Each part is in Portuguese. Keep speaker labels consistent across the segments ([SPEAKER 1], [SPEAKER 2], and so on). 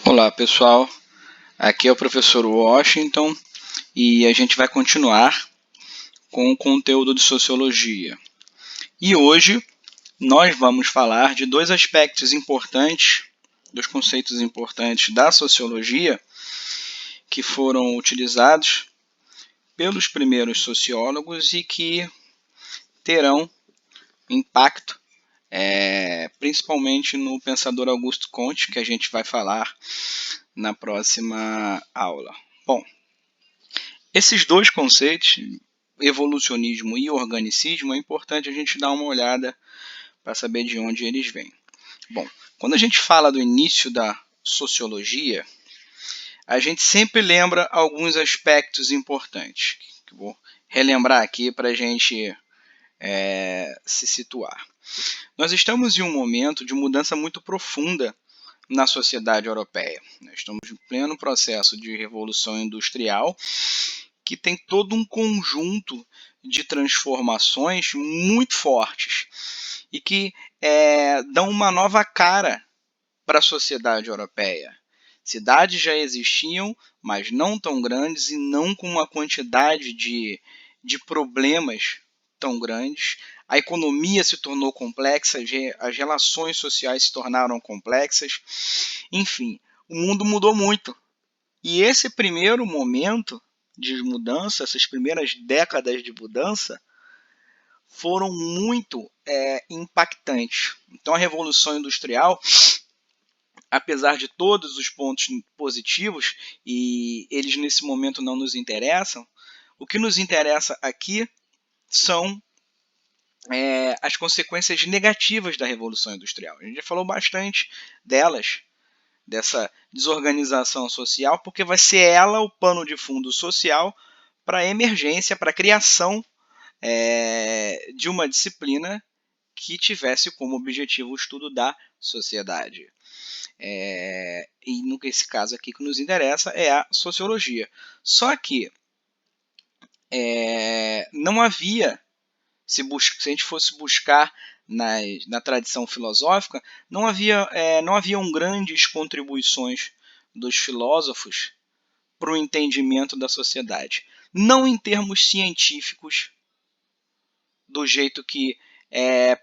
[SPEAKER 1] Olá pessoal, aqui é o professor Washington e a gente vai continuar com o conteúdo de Sociologia. E hoje nós vamos falar de dois aspectos importantes, dois conceitos importantes da Sociologia que foram utilizados pelos primeiros sociólogos e que terão impacto principalmente no pensador Auguste Comte, que a gente vai falar na próxima aula. Bom, esses dois conceitos, evolucionismo e organicismo, é importante a gente dar uma olhada para saber de onde eles vêm. Bom, quando a gente fala do início da sociologia, a gente sempre lembra alguns aspectos importantes, que eu vou relembrar aqui para a gente se situar. Nós estamos em um momento de mudança muito profunda na sociedade europeia. Nós estamos em pleno processo de revolução industrial, que tem todo um conjunto de transformações muito fortes e que dão uma nova cara para a sociedade europeia. Cidades já existiam, mas não tão grandes e não com uma quantidade de problemas tão grandes. A economia se tornou complexa, as relações sociais se tornaram complexas. Enfim, o mundo mudou muito. E esse primeiro momento de mudança, essas primeiras décadas de mudança, foram muito impactantes. Então, a Revolução Industrial, apesar de todos os pontos positivos, e eles nesse momento não nos interessam, o que nos interessa aqui são as consequências negativas da Revolução Industrial. A gente já falou bastante delas, dessa desorganização social, porque vai ser ela o pano de fundo social para a emergência, para a criação de uma disciplina que tivesse como objetivo o estudo da sociedade. E nesse caso aqui que nos interessa é a sociologia. Só que não havia, se a gente fosse buscar na tradição filosófica, não haviam grandes contribuições dos filósofos para o entendimento da sociedade. Não em termos científicos, do jeito que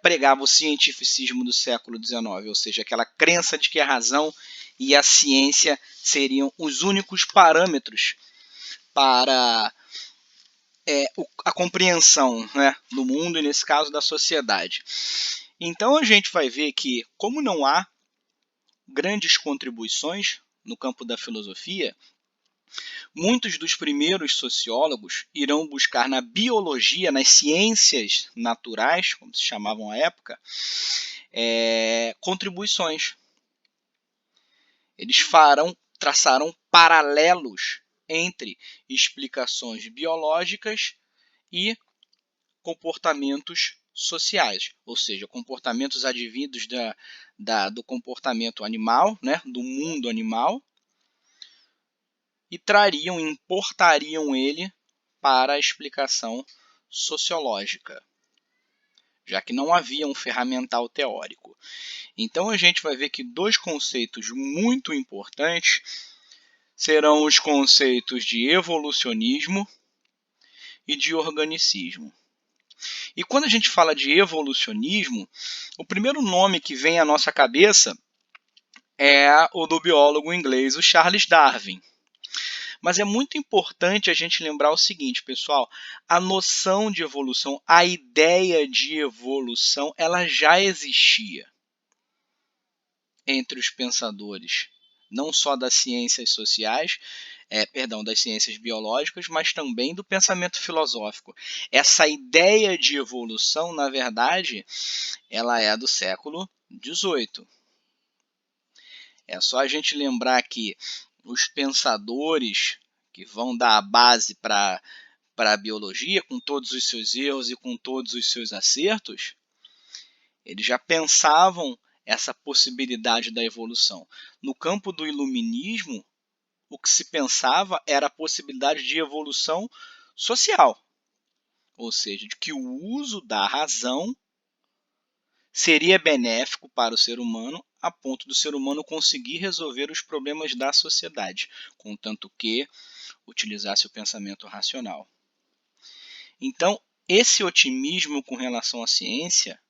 [SPEAKER 1] pregava o cientificismo do século XIX, ou seja, aquela crença de que a razão e a ciência seriam os únicos parâmetros para a compreensão, né, do mundo e, nesse caso, da sociedade. Então, a gente vai ver que, como não há grandes contribuições no campo da filosofia, muitos dos primeiros sociólogos irão buscar na biologia, nas ciências naturais, como se chamavam à época, contribuições. Eles traçaram paralelos entre explicações biológicas e comportamentos sociais, ou seja, comportamentos advindos do comportamento animal, né, do mundo animal, e importariam ele para a explicação sociológica, já que não havia um ferramental teórico. Então a gente vai ver que dois conceitos muito importantes serão os conceitos de evolucionismo e de organicismo. E quando a gente fala de evolucionismo, o primeiro nome que vem à nossa cabeça é o do biólogo inglês, o Charles Darwin. Mas é muito importante a gente lembrar o seguinte, pessoal, a noção de evolução, a ideia de evolução, ela já existia entre os pensadores, não só das ciências sociais, das ciências biológicas, mas também do pensamento filosófico. Essa ideia de evolução, na verdade, ela é do século XVIII. É só a gente lembrar que os pensadores que vão dar a base para a biologia, com todos os seus erros e com todos os seus acertos, eles já pensavam essa possibilidade da evolução. No campo do iluminismo, o que se pensava era a possibilidade de evolução social, ou seja, de que o uso da razão seria benéfico para o ser humano a ponto do ser humano conseguir resolver os problemas da sociedade, contanto que utilizasse o pensamento racional. Então, esse otimismo com relação à ciência,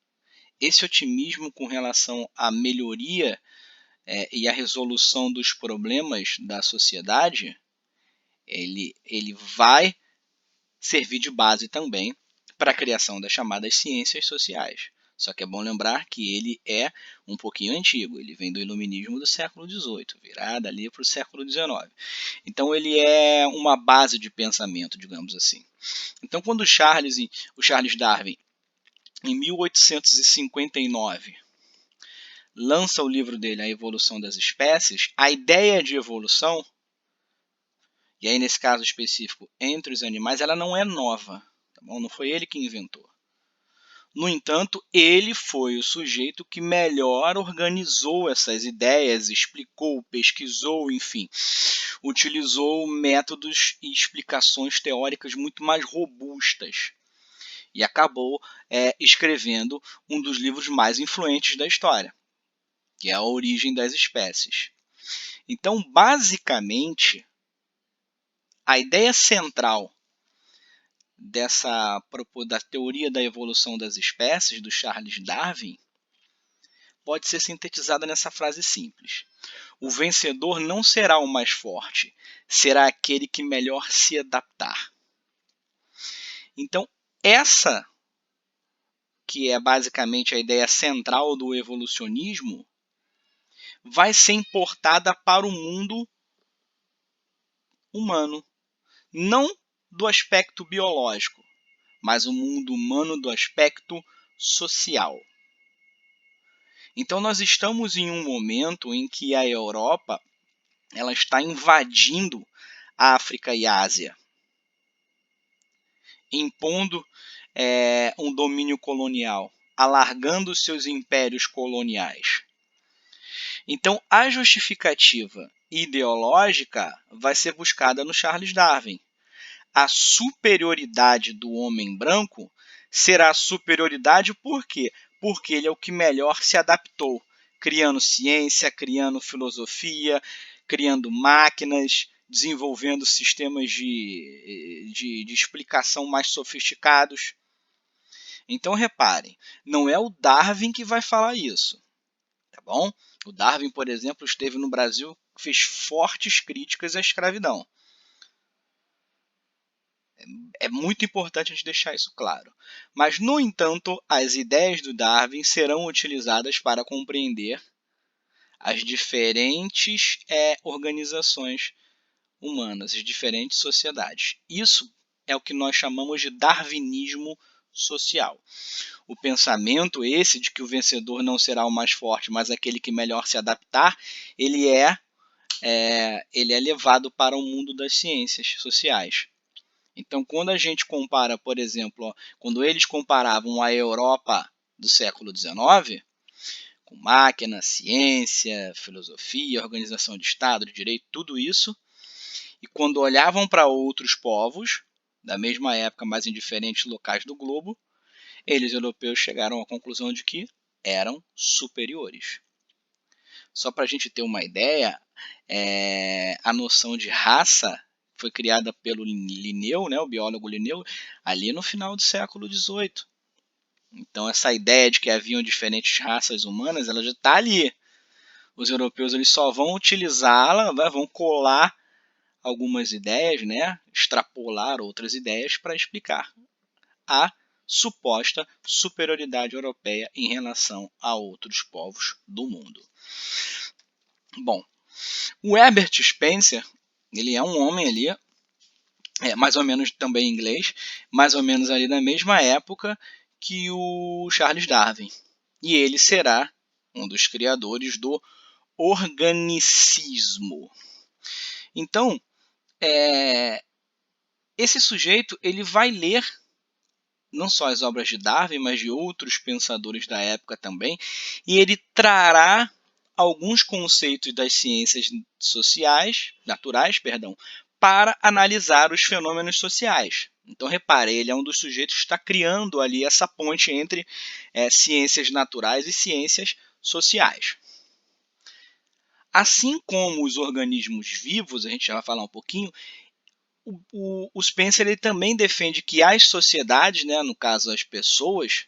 [SPEAKER 1] esse otimismo com relação à melhoria e à resolução dos problemas da sociedade, ele vai servir de base também para a criação das chamadas ciências sociais. Só que é bom lembrar que ele é um pouquinho antigo, ele vem do iluminismo do século XVIII, virada ali para o século XIX. Então ele é uma base de pensamento, digamos assim. Então quando o Charles Darwin, em 1859, lança o livro dele, A Evolução das Espécies, a ideia de evolução, e aí nesse caso específico entre os animais, ela não é nova, tá bom? Não foi ele que inventou. No entanto, ele foi o sujeito que melhor organizou essas ideias, explicou, pesquisou, enfim, utilizou métodos e explicações teóricas muito mais robustas e acabou escrevendo um dos livros mais influentes da história, que é A Origem das Espécies. Então, basicamente, a ideia central da teoria da evolução das espécies, do Charles Darwin, pode ser sintetizada nessa frase simples: o vencedor não será o mais forte, será aquele que melhor se adaptar. Então, essa que é basicamente a ideia central do evolucionismo, vai ser importada para o mundo humano. Não do aspecto biológico, mas o mundo humano do aspecto social. Então nós estamos em um momento em que a Europa ela está invadindo a África e a Ásia, impondo um domínio colonial, alargando seus impérios coloniais. Então a justificativa ideológica vai ser buscada no Charles Darwin. A superioridade do homem branco será superioridade por quê? Porque ele é o que melhor se adaptou, criando ciência, criando filosofia, criando máquinas, desenvolvendo sistemas de explicação mais sofisticados. Então reparem, não é o Darwin que vai falar isso, tá bom? O Darwin, por exemplo, esteve no Brasil, fez fortes críticas à escravidão. É muito importante a gente deixar isso claro. Mas, no entanto, as ideias do Darwin serão utilizadas para compreender as diferentes organizações humanas, as diferentes sociedades. Isso é o que nós chamamos de darwinismo social. O pensamento esse de que o vencedor não será o mais forte, mas aquele que melhor se adaptar, ele é levado para o mundo das ciências sociais. Então, quando a gente compara, por exemplo, quando eles comparavam a Europa do século XIX, com máquina, ciência, filosofia, organização de Estado, de direito, tudo isso, e quando olhavam para outros povos, da mesma época, mas em diferentes locais do globo, eles, europeus, chegaram à conclusão de que eram superiores. Só para a gente ter uma ideia, a noção de raça foi criada pelo Linneu, né, o biólogo Linneu, ali no final do século XVIII. Então essa ideia de que haviam diferentes raças humanas, ela já está ali. Os europeus eles só vão utilizá-la, vão colar algumas ideias, né, extrapolar outras ideias para explicar a suposta superioridade europeia em relação a outros povos do mundo. Bom, o Herbert Spencer, ele é um homem ali, mais ou menos também inglês, mais ou menos ali na mesma época que o Charles Darwin. E ele será um dos criadores do organicismo. Então, esse sujeito ele vai ler não só as obras de Darwin, mas de outros pensadores da época também, e ele trará alguns conceitos das ciências naturais, para analisar os fenômenos sociais. Então, repare, ele é um dos sujeitos que está criando ali essa ponte entre ciências naturais e ciências sociais. Assim como os organismos vivos, a gente já vai falar um pouquinho, o Spencer ele também defende que as sociedades, né, no caso as pessoas,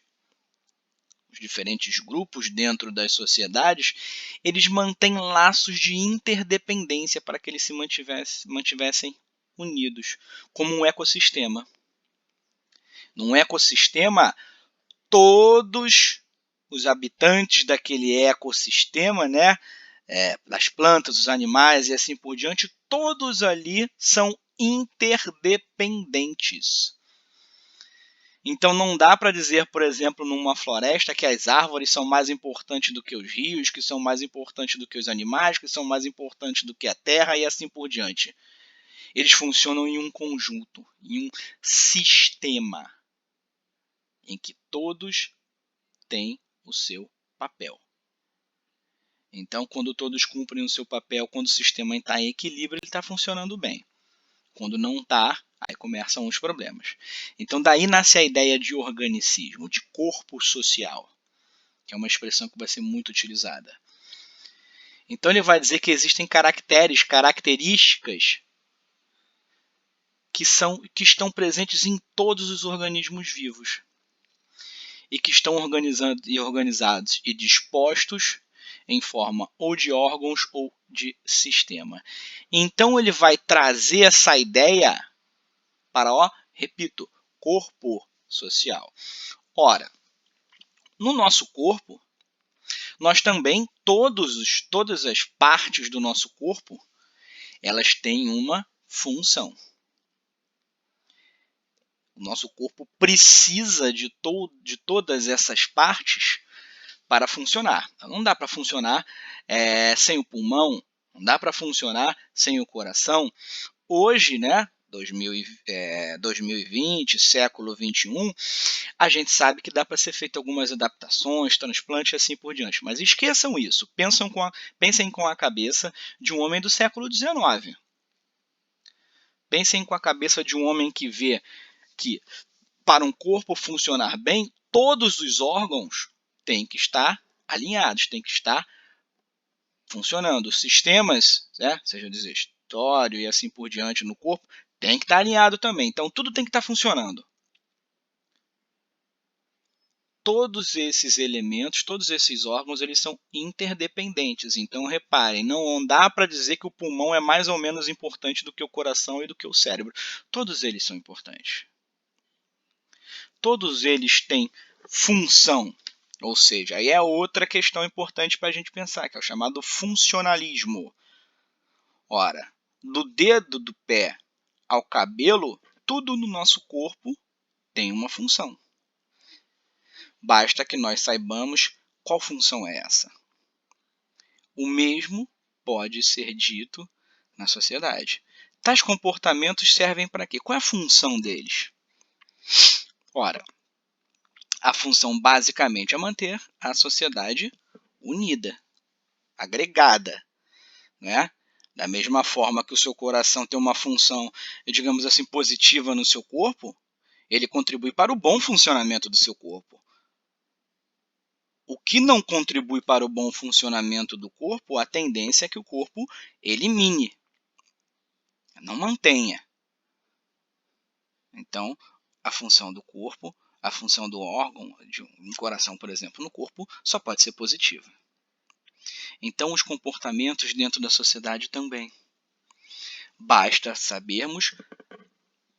[SPEAKER 1] os diferentes grupos dentro das sociedades, eles mantêm laços de interdependência para que eles se mantivessem unidos, como um ecossistema. Num ecossistema, todos os habitantes daquele ecossistema, né, das plantas, os animais e assim por diante, todos ali são interdependentes. Então não dá para dizer, por exemplo, numa floresta que as árvores são mais importantes do que os rios, que são mais importantes do que os animais, que são mais importantes do que a terra e assim por diante. Eles funcionam em um conjunto, em um sistema, em que todos têm o seu papel. Então, quando todos cumprem o seu papel, quando o sistema está em equilíbrio, ele está funcionando bem. Quando não está, aí começam os problemas. Então, daí nasce a ideia de organicismo, de corpo social, que é uma expressão que vai ser muito utilizada. Então, ele vai dizer que existem características que estão presentes em todos os organismos vivos e que estão organizados e dispostos em forma ou de órgãos ou de sistema. Então ele vai trazer essa ideia para, repito, corpo social. Ora, no nosso corpo, nós também, todas as partes do nosso corpo, elas têm uma função. O nosso corpo precisa de todas essas partes para funcionar. Não dá para funcionar sem o pulmão, não dá para funcionar sem o coração. Hoje, né, 2020, século 21, a gente sabe que dá para ser feito algumas adaptações, transplantes e assim por diante. Mas esqueçam isso, pensem com a cabeça de um homem do século 19. Pensem com a cabeça de um homem que vê que para um corpo funcionar bem, todos os órgãos têm que estar alinhados, têm que estar funcionando. Os sistemas, né, seja digestório e assim por diante no corpo, tem que estar alinhado também. Então, tudo tem que estar funcionando. Todos esses elementos, todos esses órgãos, eles são interdependentes. Então, reparem, não dá para dizer que o pulmão é mais ou menos importante do que o coração e do que o cérebro. Todos eles são importantes. Todos eles têm função. Ou seja, aí é outra questão importante para a gente pensar, que é o chamado funcionalismo. Ora, do dedo do pé ao cabelo, tudo no nosso corpo tem uma função. Basta que nós saibamos qual função é essa. O mesmo pode ser dito na sociedade. Tais comportamentos servem para quê? Qual é a função deles? Ora, a função basicamente é manter a sociedade unida, agregada, né? Da mesma forma que o seu coração tem uma função, digamos assim, positiva no seu corpo, ele contribui para o bom funcionamento do seu corpo. O que não contribui para o bom funcionamento do corpo, a tendência é que o corpo elimine, não mantenha. Então, a função do corpo, a função do órgão, de um coração, por exemplo, no corpo, só pode ser positiva. Então, os comportamentos dentro da sociedade também. Basta sabermos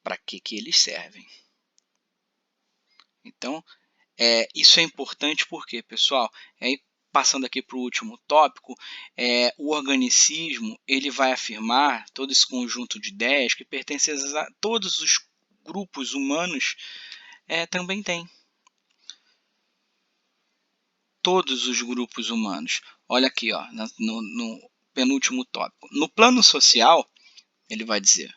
[SPEAKER 1] para que eles servem. Então, isso é importante porque, pessoal, passando aqui para o último tópico, o organicismo ele vai afirmar todo esse conjunto de ideias que pertence a todos os grupos humanos também tem. Todos os grupos humanos. Olha aqui, ó, no penúltimo tópico. No plano social, ele vai dizer,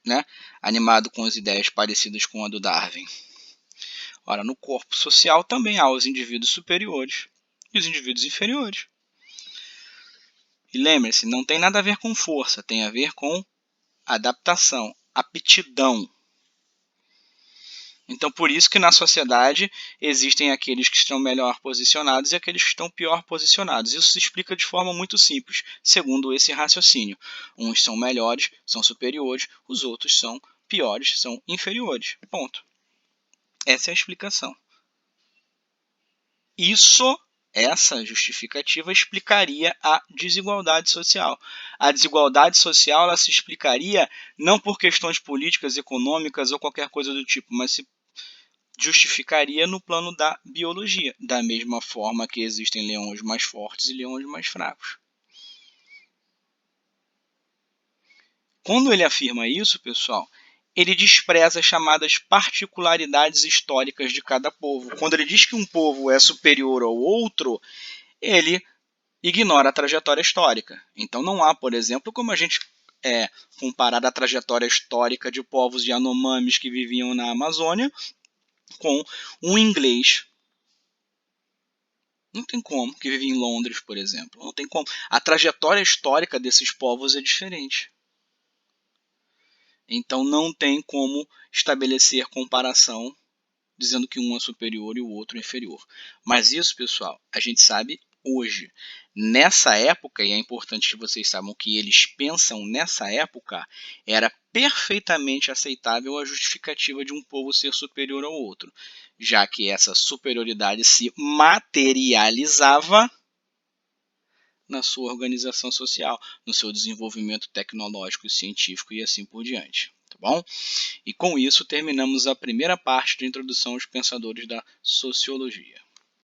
[SPEAKER 1] né, animado com as ideias parecidas com a do Darwin. Ora, no corpo social também há os indivíduos superiores e os indivíduos inferiores. E lembre-se, não tem nada a ver com força, tem a ver com adaptação, aptidão. Então, por isso que na sociedade existem aqueles que estão melhor posicionados e aqueles que estão pior posicionados. Isso se explica de forma muito simples, segundo esse raciocínio. Uns são melhores, são superiores, os outros são piores, são inferiores. Ponto. Essa é a explicação. Essa justificativa explicaria a desigualdade social. A desigualdade social ela se explicaria não por questões políticas, econômicas ou qualquer coisa do tipo, mas se justificaria no plano da biologia, da mesma forma que existem leões mais fortes e leões mais fracos. Quando ele afirma isso, pessoal, ele despreza as chamadas particularidades históricas de cada povo. Quando ele diz que um povo é superior ao outro, ele ignora a trajetória histórica. Então não há, por exemplo, como a gente comparar a trajetória histórica de povos Yanomamis que viviam na Amazônia com um inglês. Não tem como, que vive em Londres, por exemplo. Não tem como. A trajetória histórica desses povos é diferente. Então não tem como estabelecer comparação dizendo que um é superior e o outro é inferior. Mas isso, pessoal, a gente sabe hoje. Nessa época, e é importante que vocês saibam que eles pensam nessa época, era perfeitamente aceitável a justificativa de um povo ser superior ao outro, já que essa superioridade se materializava na sua organização social, no seu desenvolvimento tecnológico e científico e assim por diante. Tá bom? E com isso terminamos a primeira parte de introdução aos pensadores da sociologia.